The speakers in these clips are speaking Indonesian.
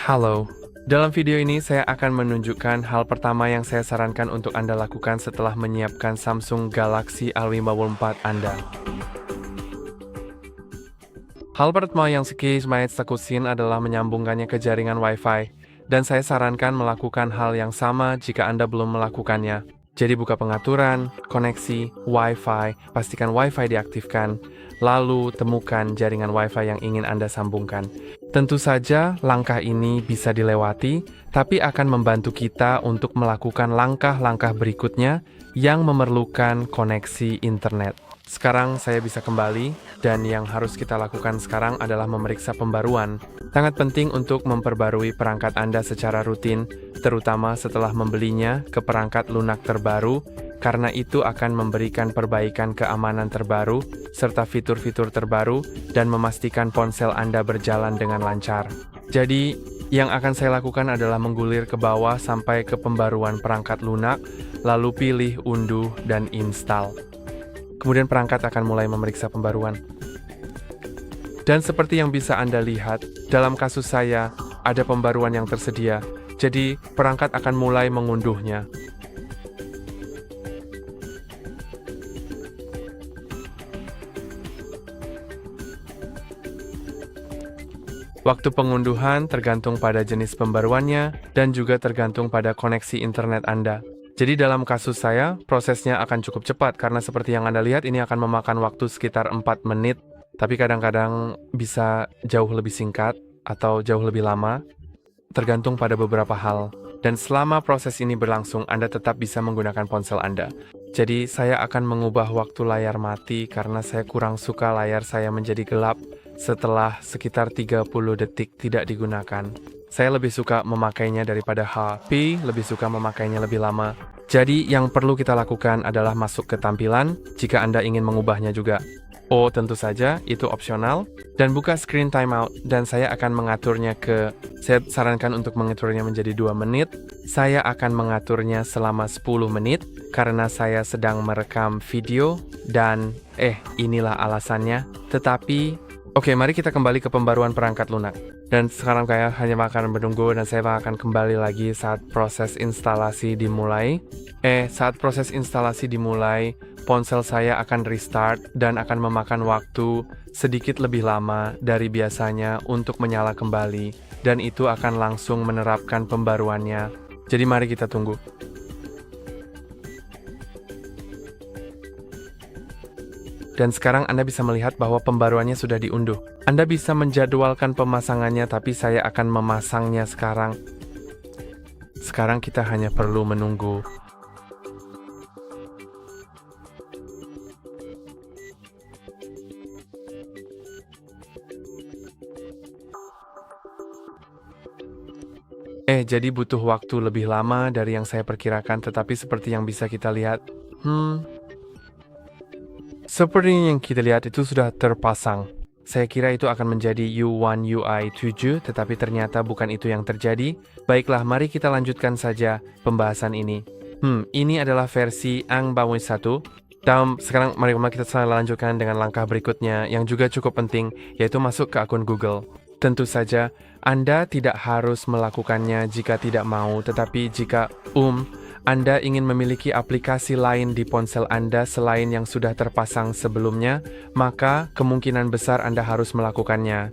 Halo, dalam video ini saya akan menunjukkan hal pertama yang saya sarankan untuk Anda lakukan setelah menyiapkan Samsung Galaxy A54 Anda. Hal pertama yang saya lakukan adalah menyambungkannya ke jaringan Wi-Fi, dan saya sarankan melakukan hal yang sama jika Anda belum melakukannya. Jadi buka pengaturan, koneksi, Wi-Fi, pastikan Wi-Fi diaktifkan, lalu temukan jaringan Wi-Fi yang ingin Anda sambungkan. Tentu saja langkah ini bisa dilewati, tapi akan membantu kita untuk melakukan langkah-langkah berikutnya yang memerlukan koneksi internet. Sekarang saya bisa kembali, dan yang harus kita lakukan sekarang adalah memeriksa pembaruan. Sangat penting untuk memperbarui perangkat Anda secara rutin, terutama setelah membelinya ke perangkat lunak terbaru, karena itu akan memberikan perbaikan keamanan terbaru, serta fitur-fitur terbaru, dan memastikan ponsel Anda berjalan dengan lancar. Jadi, yang akan saya lakukan adalah menggulir ke bawah sampai ke pembaruan perangkat lunak, lalu pilih unduh dan install. Kemudian perangkat akan mulai memeriksa pembaruan. Dan seperti yang bisa Anda lihat, dalam kasus saya, ada pembaruan yang tersedia, jadi perangkat akan mulai mengunduhnya. Waktu pengunduhan tergantung pada jenis pembaruannya dan juga tergantung pada koneksi internet Anda. Jadi dalam kasus saya, prosesnya akan cukup cepat karena seperti yang Anda lihat ini akan memakan waktu sekitar 4 menit, tapi kadang-kadang bisa jauh lebih singkat atau jauh lebih lama, tergantung pada beberapa hal. Dan selama proses ini berlangsung, Anda tetap bisa menggunakan ponsel Anda. Jadi saya akan mengubah waktu layar mati karena saya kurang suka layar saya menjadi gelap setelah sekitar 30 detik tidak digunakan. Saya lebih suka memakainya daripada HP, lebih suka memakainya lebih lama. Jadi yang perlu kita lakukan adalah masuk ke tampilan jika Anda ingin mengubahnya juga. Oh, tentu saja, itu opsional. Dan buka screen timeout, dan saya akan mengaturnya saya sarankan untuk mengaturnya menjadi 2 menit. Saya akan mengaturnya selama 10 menit, karena saya sedang merekam video, dan inilah alasannya. Tetapi, oke, mari kita kembali ke pembaruan perangkat lunak. Dan sekarang saya hanya akan menunggu dan saya akan kembali lagi saat proses instalasi dimulai. Saat proses instalasi dimulai, ponsel saya akan restart dan akan memakan waktu sedikit lebih lama dari biasanya untuk menyala kembali. Dan itu akan langsung menerapkan pembaruannya. Jadi mari kita tunggu. Dan sekarang Anda bisa melihat bahwa pembaruannya sudah diunduh. Anda bisa menjadwalkan pemasangannya, tapi saya akan memasangnya sekarang. Sekarang kita hanya perlu menunggu. Jadi butuh waktu lebih lama dari yang saya perkirakan, tetapi seperti yang bisa kita lihat, seperti yang kita lihat itu sudah terpasang. Saya kira itu akan menjadi U1 UI 7, tetapi ternyata bukan itu yang terjadi. Baiklah, mari kita lanjutkan saja pembahasan ini. Ini adalah versi Angbawin 1. Dan sekarang mari kita lanjutkan dengan langkah berikutnya yang juga cukup penting, yaitu masuk ke akun Google. Tentu saja, Anda tidak harus melakukannya jika tidak mau, tetapi jika Anda ingin memiliki aplikasi lain di ponsel Anda selain yang sudah terpasang sebelumnya, maka kemungkinan besar Anda harus melakukannya.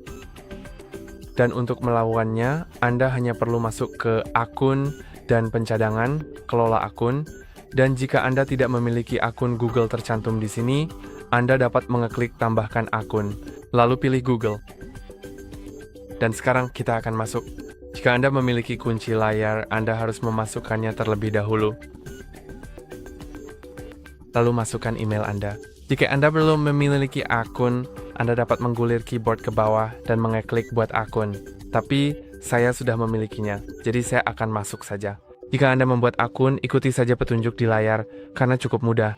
Dan untuk melakukannya, Anda hanya perlu masuk ke akun dan pencadangan, kelola akun, dan jika Anda tidak memiliki akun Google tercantum di sini, Anda dapat mengeklik tambahkan akun, lalu pilih Google. Dan sekarang kita akan masuk. Jika Anda memiliki kunci layar, Anda harus memasukkannya terlebih dahulu. Lalu masukkan email Anda. Jika Anda belum memiliki akun, Anda dapat menggulir keyboard ke bawah dan mengeklik buat akun. Tapi saya sudah memilikinya, jadi saya akan masuk saja. Jika Anda membuat akun, ikuti saja petunjuk di layar, karena cukup mudah.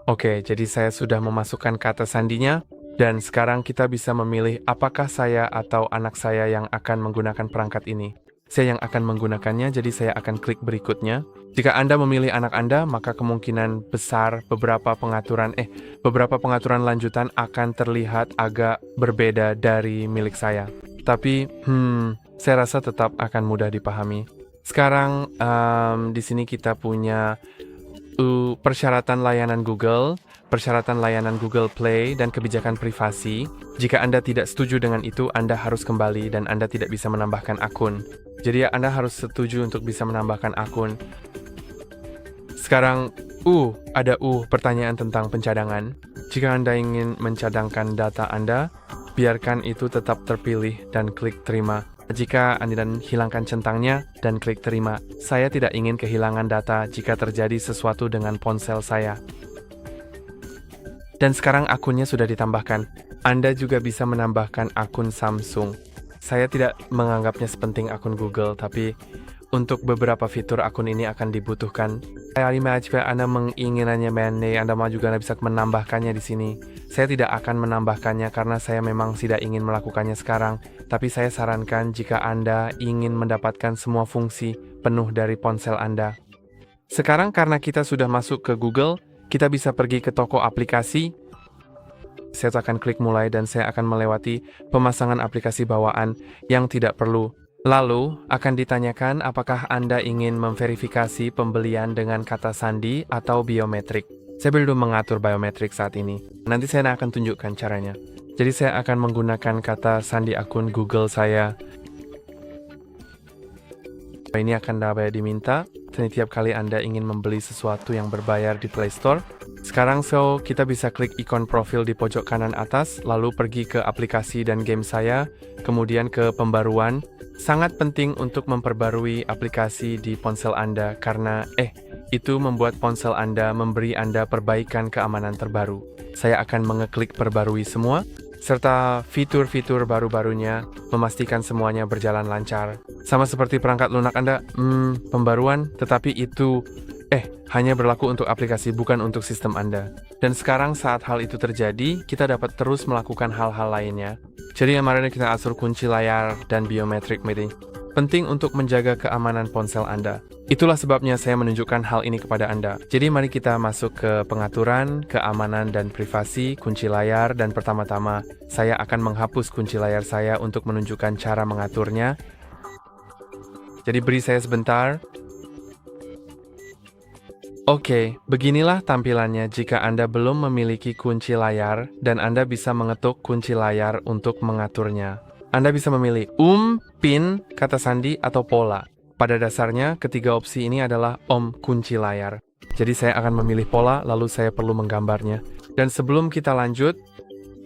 Oke, jadi saya sudah memasukkan kata sandinya. Dan sekarang kita bisa memilih apakah saya atau anak saya yang akan menggunakan perangkat ini. Saya yang akan menggunakannya, jadi saya akan klik berikutnya. Jika Anda memilih anak Anda, maka kemungkinan besar beberapa pengaturan lanjutan akan terlihat agak berbeda dari milik saya. tapi saya rasa tetap akan mudah dipahami. Sekarang di sini kita punya persyaratan layanan Google Play, dan kebijakan privasi. Jika Anda tidak setuju dengan itu, Anda harus kembali dan Anda tidak bisa menambahkan akun. Jadi Anda harus setuju untuk bisa menambahkan akun. Sekarang, ada pertanyaan tentang pencadangan. Jika Anda ingin mencadangkan data Anda, biarkan itu tetap terpilih dan klik terima. Jika Anda hilangkan centangnya dan klik terima, saya tidak ingin kehilangan data jika terjadi sesuatu dengan ponsel saya. Dan sekarang akunnya sudah ditambahkan. Anda juga bisa menambahkan akun Samsung. Saya tidak menganggapnya sepenting akun Google, tapi untuk beberapa fitur akun ini akan dibutuhkan. Jika Anda menginginkannya, Anda juga bisa menambahkannya di sini. Saya tidak akan menambahkannya karena saya memang tidak ingin melakukannya sekarang, tapi saya sarankan jika Anda ingin mendapatkan semua fungsi penuh dari ponsel Anda. Sekarang karena kita sudah masuk ke Google, kita bisa pergi ke toko aplikasi. Saya akan klik mulai dan saya akan melewati pemasangan aplikasi bawaan yang tidak perlu. Lalu, akan ditanyakan apakah Anda ingin memverifikasi pembelian dengan kata sandi atau biometrik. Saya belum mengatur biometrik saat ini. Nanti saya akan tunjukkan caranya. Jadi saya akan menggunakan kata sandi akun Google saya. Ini akan dapat diminta setiap kali Anda ingin membeli sesuatu yang berbayar di Play Store. Sekarang kita bisa klik ikon profil di pojok kanan atas, lalu pergi ke aplikasi dan game saya, kemudian ke pembaruan. Sangat penting untuk memperbarui aplikasi di ponsel Anda karena itu membuat ponsel Anda memberi Anda perbaikan keamanan terbaru. Saya akan mengeklik perbarui semua, serta fitur-fitur baru-barunya, memastikan semuanya berjalan lancar. Sama seperti perangkat lunak Anda, pembaruan, tetapi itu hanya berlaku untuk aplikasi, bukan untuk sistem Anda. Dan sekarang saat hal itu terjadi, kita dapat terus melakukan hal-hal lainnya. Jadi mari kita atur kunci layar dan biometrik meeting. Penting untuk menjaga keamanan ponsel Anda. Itulah sebabnya saya menunjukkan hal ini kepada Anda. Jadi mari kita masuk ke pengaturan, keamanan dan privasi, kunci layar, dan pertama-tama saya akan menghapus kunci layar saya untuk menunjukkan cara mengaturnya. Jadi beri saya sebentar. Oke, beginilah tampilannya jika Anda belum memiliki kunci layar dan Anda bisa mengetuk kunci layar untuk mengaturnya. Anda bisa memilih PIN, kata sandi, atau pola. Pada dasarnya, ketiga opsi ini adalah kunci layar. Jadi saya akan memilih pola, lalu saya perlu menggambarnya. Dan sebelum kita lanjut,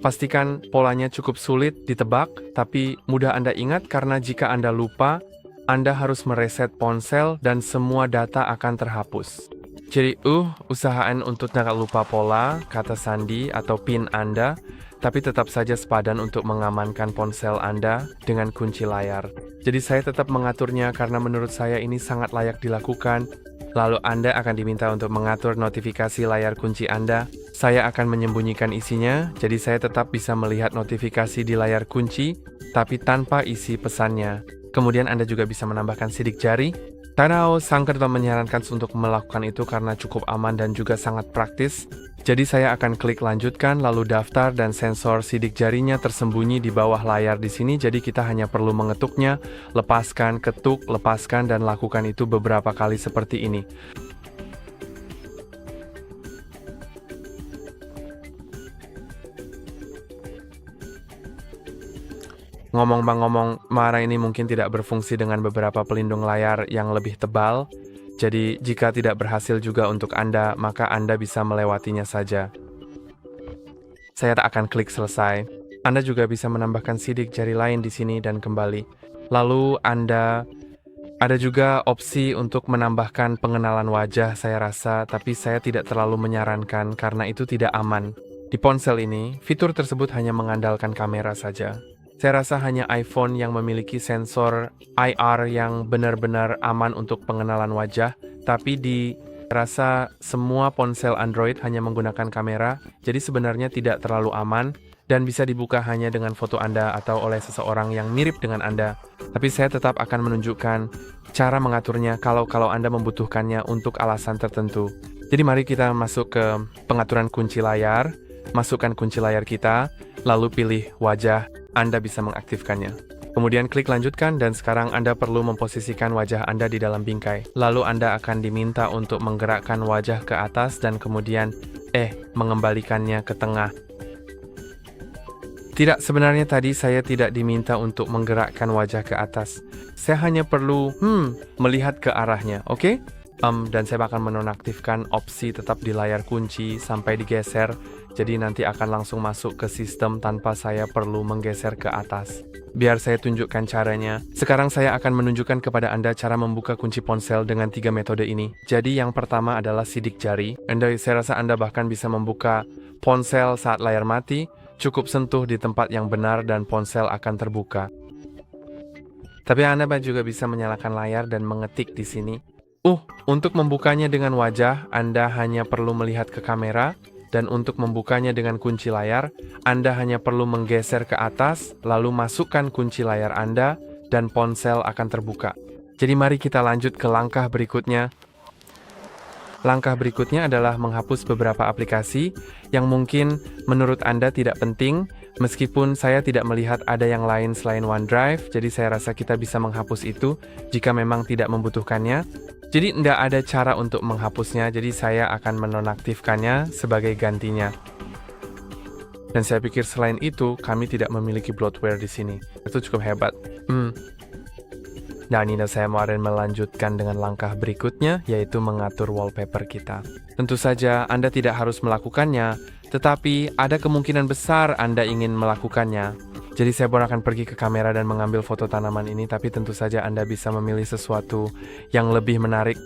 pastikan polanya cukup sulit ditebak, tapi mudah Anda ingat karena jika Anda lupa, Anda harus mereset ponsel dan semua data akan terhapus. Jadi, usahakan untuk tidak lupa pola, kata sandi, atau PIN Anda, tapi tetap saja sepadan untuk mengamankan ponsel Anda dengan kunci layar. Jadi saya tetap mengaturnya karena menurut saya ini sangat layak dilakukan. Lalu Anda akan diminta untuk mengatur notifikasi layar kunci Anda. Saya akan menyembunyikan isinya, jadi saya tetap bisa melihat notifikasi di layar kunci, tapi tanpa isi pesannya. Kemudian Anda juga bisa menambahkan sidik jari. Tanao Sangkerto menyarankan untuk melakukan itu karena cukup aman dan juga sangat praktis. Jadi saya akan klik lanjutkan, lalu daftar dan sensor sidik jarinya tersembunyi di bawah layar di sini. Jadi kita hanya perlu mengetuknya, lepaskan, ketuk, lepaskan, dan lakukan itu beberapa kali seperti ini. Ngomong-ngomong, Mara ini mungkin tidak berfungsi dengan beberapa pelindung layar yang lebih tebal. Jadi, jika tidak berhasil juga untuk Anda, maka Anda bisa melewatinya saja. Saya tak akan klik selesai. Anda juga bisa menambahkan sidik jari lain di sini dan kembali. Lalu ada juga opsi untuk menambahkan pengenalan wajah, saya rasa, tapi saya tidak terlalu menyarankan karena itu tidak aman. Di ponsel ini, fitur tersebut hanya mengandalkan kamera saja. Saya rasa hanya iPhone yang memiliki sensor IR yang benar-benar aman untuk pengenalan wajah, tapi rasa semua ponsel Android hanya menggunakan kamera, jadi sebenarnya tidak terlalu aman dan bisa dibuka hanya dengan foto Anda atau oleh seseorang yang mirip dengan Anda. Tapi saya tetap akan menunjukkan cara mengaturnya kalau Anda membutuhkannya untuk alasan tertentu. Jadi mari kita masuk ke pengaturan kunci layar, masukkan kunci layar kita, lalu pilih wajah. Anda bisa mengaktifkannya. Kemudian klik lanjutkan dan sekarang Anda perlu memposisikan wajah Anda di dalam bingkai. Lalu Anda akan diminta untuk menggerakkan wajah ke atas dan kemudian mengembalikannya ke tengah. Tidak, sebenarnya tadi saya tidak diminta untuk menggerakkan wajah ke atas. Saya hanya perlu melihat ke arahnya, oke? Dan saya akan menonaktifkan opsi tetap di layar kunci sampai digeser. Jadi nanti akan langsung masuk ke sistem tanpa saya perlu menggeser ke atas. Biar saya tunjukkan caranya. Sekarang saya akan menunjukkan kepada Anda cara membuka kunci ponsel dengan 3 metode ini. Jadi yang pertama adalah sidik jari. Saya rasa Anda bahkan bisa membuka ponsel saat layar mati. Cukup sentuh di tempat yang benar dan ponsel akan terbuka. Tapi Anda juga bisa menyalakan layar dan mengetik di sini. Untuk membukanya dengan wajah, Anda hanya perlu melihat ke kamera. Dan untuk membukanya dengan kunci layar, Anda hanya perlu menggeser ke atas, lalu masukkan kunci layar Anda, dan ponsel akan terbuka. Jadi mari kita lanjut ke langkah berikutnya. Langkah berikutnya adalah menghapus beberapa aplikasi yang mungkin menurut Anda tidak penting, meskipun saya tidak melihat ada yang lain selain OneDrive, jadi saya rasa kita bisa menghapus itu jika memang tidak membutuhkannya. Jadi tidak ada cara untuk menghapusnya, jadi saya akan menonaktifkannya sebagai gantinya. Dan saya pikir selain itu, kami tidak memiliki bloatware di sini. Itu cukup hebat. Dan ini saya mau melanjutkan dengan langkah berikutnya, yaitu mengatur wallpaper kita. Tentu saja Anda tidak harus melakukannya, tetapi ada kemungkinan besar Anda ingin melakukannya. Jadi saya pun akan pergi ke kamera dan mengambil foto tanaman ini, tapi tentu saja Anda bisa memilih sesuatu yang lebih menarik.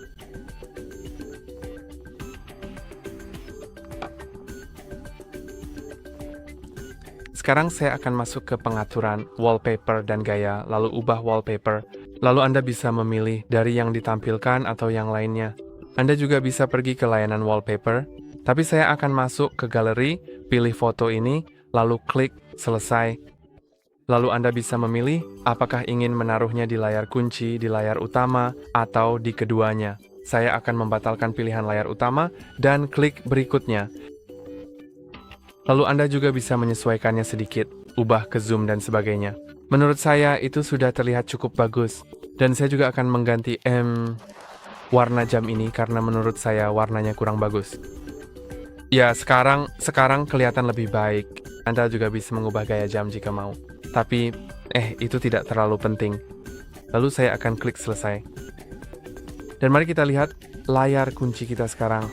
Sekarang saya akan masuk ke pengaturan wallpaper dan gaya, lalu ubah wallpaper. Lalu Anda bisa memilih dari yang ditampilkan atau yang lainnya. Anda juga bisa pergi ke layanan wallpaper, tapi saya akan masuk ke galeri, pilih foto ini, lalu klik selesai. Lalu Anda bisa memilih apakah ingin menaruhnya di layar kunci, di layar utama, atau di keduanya. Saya akan membatalkan pilihan layar utama dan klik berikutnya. Lalu Anda juga bisa menyesuaikannya sedikit, ubah ke zoom dan sebagainya. Menurut saya itu sudah terlihat cukup bagus. Dan saya juga akan mengganti warna jam ini karena menurut saya warnanya kurang bagus. Ya, sekarang kelihatan lebih baik. Anda juga bisa mengubah gaya jam jika mau. Tapi, itu tidak terlalu penting. Lalu saya akan klik selesai. Dan mari kita lihat layar kunci kita sekarang.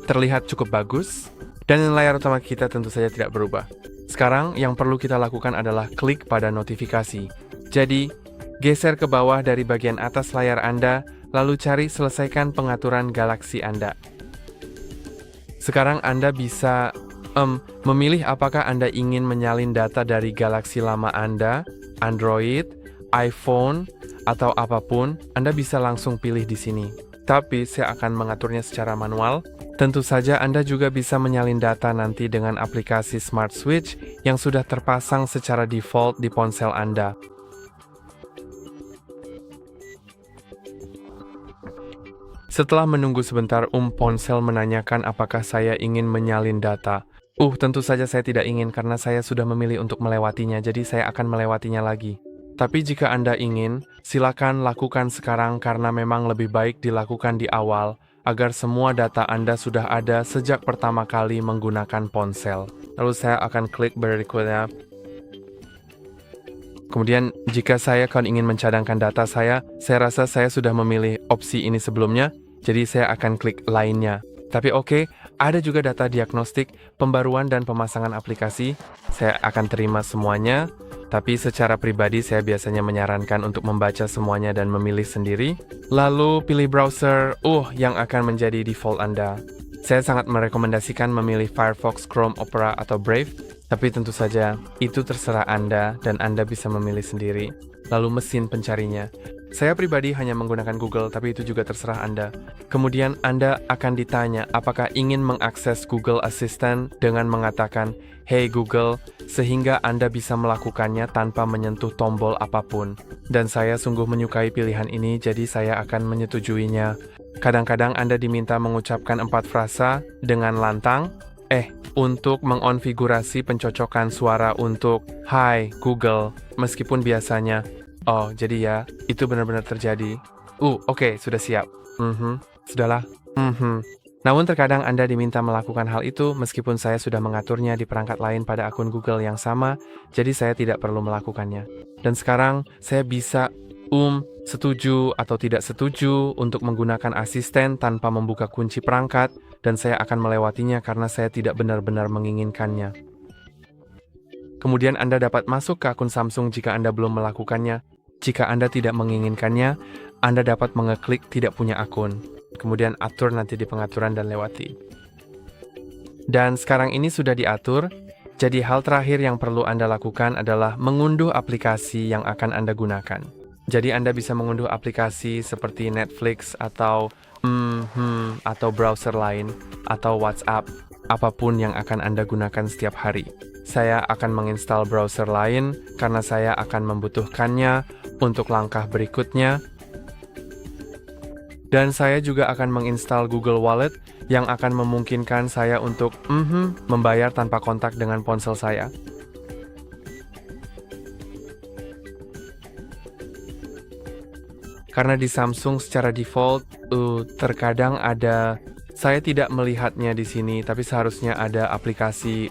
Terlihat cukup bagus. Dan layar utama kita tentu saja tidak berubah. Sekarang yang perlu kita lakukan adalah klik pada notifikasi. Jadi, geser ke bawah dari bagian atas layar Anda, lalu cari selesaikan pengaturan galaksi Anda. Sekarang Anda bisa memilih apakah Anda ingin menyalin data dari galaksi lama Anda, Android, iPhone, atau apapun. Anda bisa langsung pilih di sini. Tapi saya akan mengaturnya secara manual. Tentu saja Anda juga bisa menyalin data nanti dengan aplikasi Smart Switch yang sudah terpasang secara default di ponsel Anda. Setelah menunggu sebentar, ponsel menanyakan apakah saya ingin menyalin data. Tentu saja saya tidak ingin karena saya sudah memilih untuk melewatinya, jadi saya akan melewatinya lagi. Tapi jika Anda ingin, silakan lakukan sekarang karena memang lebih baik dilakukan di awal, agar semua data Anda sudah ada sejak pertama kali menggunakan ponsel. Lalu saya akan klik berikutnya. Kemudian, jika saya ingin mencadangkan data saya rasa saya sudah memilih opsi ini sebelumnya, jadi saya akan klik lainnya. Tapi ada juga data diagnostik, pembaruan dan pemasangan aplikasi. Saya akan terima semuanya, tapi secara pribadi saya biasanya menyarankan untuk membaca semuanya dan memilih sendiri. Lalu pilih browser, yang akan menjadi default Anda. Saya sangat merekomendasikan memilih Firefox, Chrome, Opera, atau Brave, tapi tentu saja itu terserah Anda dan Anda bisa memilih sendiri. Lalu mesin pencarinya. Saya pribadi hanya menggunakan Google, tapi itu juga terserah Anda. Kemudian Anda akan ditanya apakah ingin mengakses Google Assistant dengan mengatakan, "Hey Google," sehingga Anda bisa melakukannya tanpa menyentuh tombol apapun. Dan saya sungguh menyukai pilihan ini, jadi saya akan menyetujuinya. Kadang-kadang Anda diminta mengucapkan 4 frasa dengan lantang. Untuk mengonfigurasi pencocokan suara untuk Hai Google, meskipun biasanya. Oh, jadi ya, itu benar-benar terjadi. Oke, sudah siap. Sudahlah. Namun terkadang Anda diminta melakukan hal itu meskipun saya sudah mengaturnya di perangkat lain pada akun Google yang sama, jadi saya tidak perlu melakukannya. Dan sekarang saya bisa setuju atau tidak setuju untuk menggunakan asisten tanpa membuka kunci perangkat, dan saya akan melewatinya karena saya tidak benar-benar menginginkannya. Kemudian Anda dapat masuk ke akun Samsung jika Anda belum melakukannya. Jika Anda tidak menginginkannya, Anda dapat mengeklik tidak punya akun. Kemudian atur nanti di pengaturan dan lewati. Dan sekarang ini sudah diatur, jadi hal terakhir yang perlu Anda lakukan adalah mengunduh aplikasi yang akan Anda gunakan. Jadi Anda bisa mengunduh aplikasi seperti Netflix atau browser lain, atau WhatsApp, apapun yang akan Anda gunakan setiap hari. Saya akan menginstal browser lain karena saya akan membutuhkannya untuk langkah berikutnya. Dan saya juga akan menginstal Google Wallet yang akan memungkinkan saya untuk membayar tanpa kontak dengan ponsel saya. Karena di Samsung secara default, terkadang saya tidak melihatnya di sini, tapi seharusnya ada aplikasi,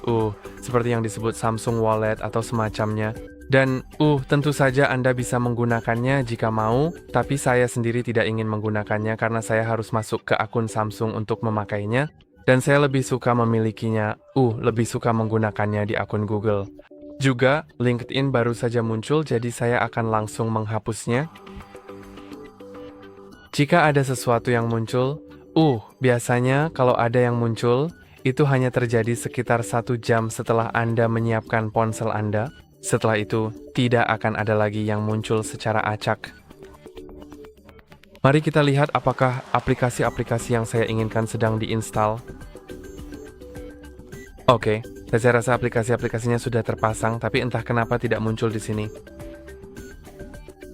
seperti yang disebut Samsung Wallet atau semacamnya. Dan, tentu saja Anda bisa menggunakannya jika mau, tapi saya sendiri tidak ingin menggunakannya karena saya harus masuk ke akun Samsung untuk memakainya, dan saya lebih suka memilikinya, lebih suka menggunakannya di akun Google. Juga, LinkedIn baru saja muncul, jadi saya akan langsung menghapusnya. Jika ada sesuatu yang muncul, biasanya kalau ada yang muncul, itu hanya terjadi sekitar 1 jam setelah Anda menyiapkan ponsel Anda. Setelah itu, tidak akan ada lagi yang muncul secara acak. Mari kita lihat apakah aplikasi-aplikasi yang saya inginkan sedang diinstal. Oke, saya rasa aplikasi-aplikasinya sudah terpasang, tapi entah kenapa tidak muncul di sini.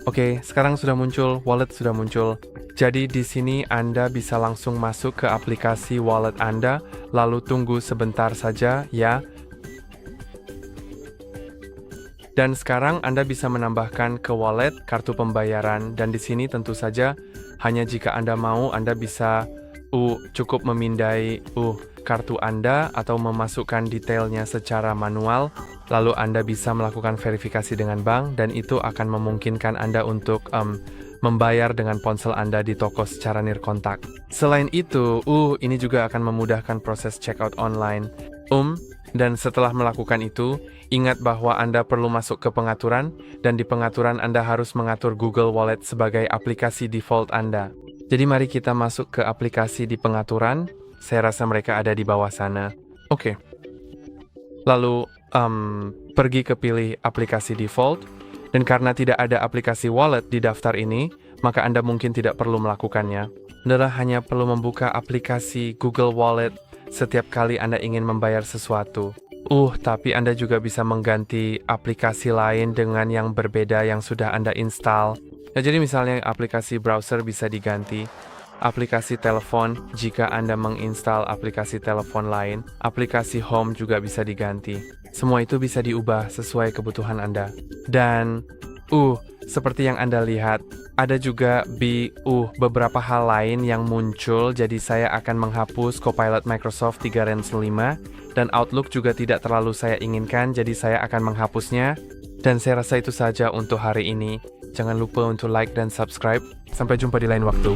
Oke, sekarang sudah muncul, wallet sudah muncul. Jadi di sini Anda bisa langsung masuk ke aplikasi wallet Anda, lalu tunggu sebentar saja ya. Dan sekarang Anda bisa menambahkan ke wallet kartu pembayaran, dan di sini tentu saja hanya jika Anda mau Anda bisa cukup memindai kartu Anda atau memasukkan detailnya secara manual, lalu Anda bisa melakukan verifikasi dengan bank, dan itu akan memungkinkan Anda untuk membayar dengan ponsel Anda di toko secara nirkontak. Selain itu, ini juga akan memudahkan proses checkout online. Dan setelah melakukan itu, ingat bahwa Anda perlu masuk ke pengaturan, dan di pengaturan Anda harus mengatur Google Wallet sebagai aplikasi default Anda. Jadi mari kita masuk ke aplikasi di pengaturan. Saya rasa mereka ada di bawah sana. Oke. Lalu, pergi ke pilih aplikasi default. Dan karena tidak ada aplikasi wallet di daftar ini, maka Anda mungkin tidak perlu melakukannya. Anda hanya perlu membuka aplikasi Google Wallet setiap kali Anda ingin membayar sesuatu. Tapi Anda juga bisa mengganti aplikasi lain dengan yang berbeda yang sudah Anda install. Jadi misalnya aplikasi browser bisa diganti. Aplikasi telepon jika Anda menginstal aplikasi telepon lain. Aplikasi home juga bisa diganti. Semua itu bisa diubah sesuai kebutuhan Anda. Dan, seperti yang Anda lihat, ada juga beberapa hal lain yang muncul, jadi saya akan menghapus Copilot Microsoft 3 Range 5, dan Outlook juga tidak terlalu saya inginkan, jadi saya akan menghapusnya. Dan saya rasa itu saja untuk hari ini. Jangan lupa untuk like dan subscribe. Sampai jumpa di lain waktu.